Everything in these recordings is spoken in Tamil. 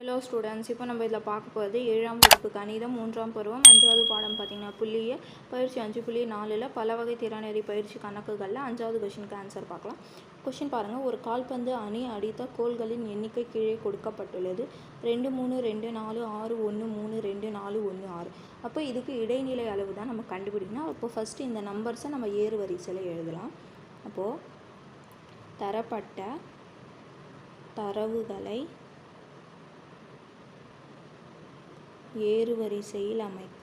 ஹலோ ஸ்டூடெண்ட்ஸ், இப்போ நம்ம இதில் பார்க்க போகிறது 7ஆம் வகுப்பு கணிதம் 3ஆம் பருவம் 5வது பாடம் பார்த்திங்கன்னா புள்ளிய பயிற்சி 5.4 பல வகை திறனறி பயிற்சி கணக்குகளில் 5வது கொஷினுக்கு ஆன்சர் பார்க்கலாம். கொஷின் பாருங்கள். ஒரு கால்பந்து அணி அடித்த கோல்களின் எண்ணிக்கை கீழே கொடுக்கப்பட்டுள்ளது. 2 3 2 4 6 1 3 2 4 1 6. அப்போ இதுக்கு இடைநிலை அளவு தான் நம்ம கண்டுபிடிக்கணும். அப்போ ஃபஸ்ட்டு இந்த நம்பர்ஸை நம்ம ஏறு வரிசையில் எழுதலாம். அப்போது தரப்பட்ட தரவுகளை ஏறு வரிசையில் அமைக்க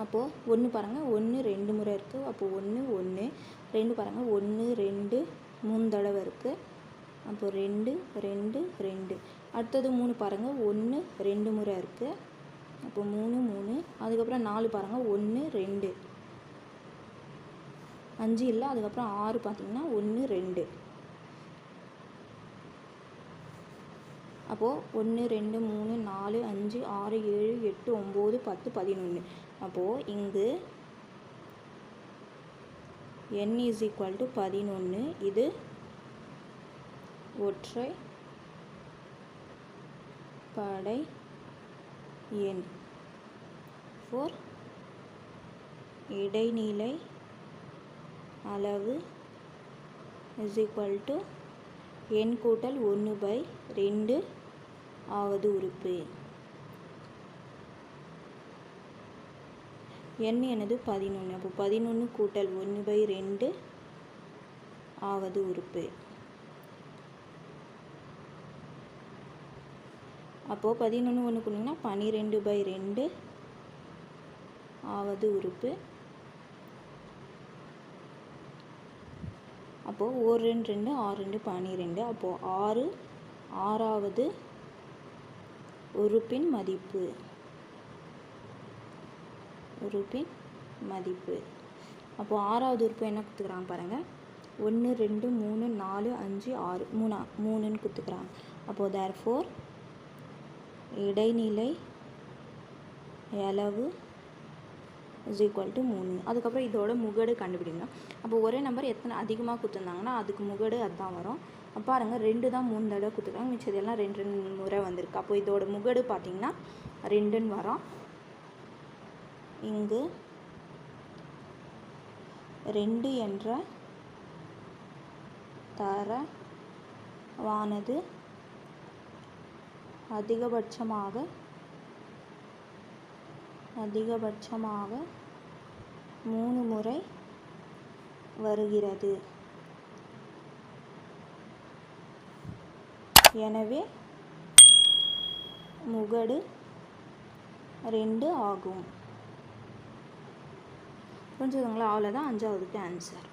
அப்போது 1 பாருங்கள், 1 2 முறை இருக்குது. அப்போது 1 1 2 பாருங்கள், 1 2 3 தடவை இருக்குது. அப்போது 2 2 2. அடுத்தது 3 பாருங்கள், 1 2 முறை இருக்குது. அப்போது 3 3. அதுக்கப்புறம் 4 பாருங்கள், 1 2. 5 இல்லை. அதுக்கப்புறம் 6 பார்த்திங்கன்னா 1 2. அப்போது 1 2 3 4 5 6 7 8 9 10 11. அப்போது இங்கு n = 11. இது ஒற்றை படை எண். இடைநிலை அளவு = n கூட்டல் 1/2 ஆவது உறுப்பு. n எனது 11. அப்போ 11 கூட்டல் 1/2 ஆவது உறுப்பு. அப்போது 11 1 கூட்டிங்கன்னா 12/2 ஆவது உறுப்பு. அப்போது 1 2 2 6 2 12. அப்போது 6 ஆறாவது உறுப்பின் மதிப்பு. அப்போது ஆறாவது உறுப்பு என்ன கொடுத்துக்கிறாங்க பாருங்கள். 1 2 3 4 5 6 3ன்னு கொடுத்துக்கிறாங்க. அப்போது therefore இடைநிலை அளவு = 3. அதுக்கப்புறம் இதோட முகடு கண்டுபிடிக்கணும். அப்போ ஒரே நம்பர் எத்தனை அதிகமாக கொடுத்துருந்தாங்கன்னா அதுக்கு முகடு அதுதான் வரும். பாருங்கள், 2 தான் 3 தடவை கொடுத்துருக்காங்க. மிச்சதெல்லாம் 2 முறை வந்திருக்கு. அப்போ இதோட முகடு பார்த்திங்கன்னா 2ன்னு வரும். இங்கு 2 என்ற தரவானது அதிகபட்சமாக 3 முறை வருகிறது. எனவே முகடு 2 ஆகும். புரிஞ்சுதுங்களா? அவ்வளோதான் 5வதுக்கு ஆன்சர்.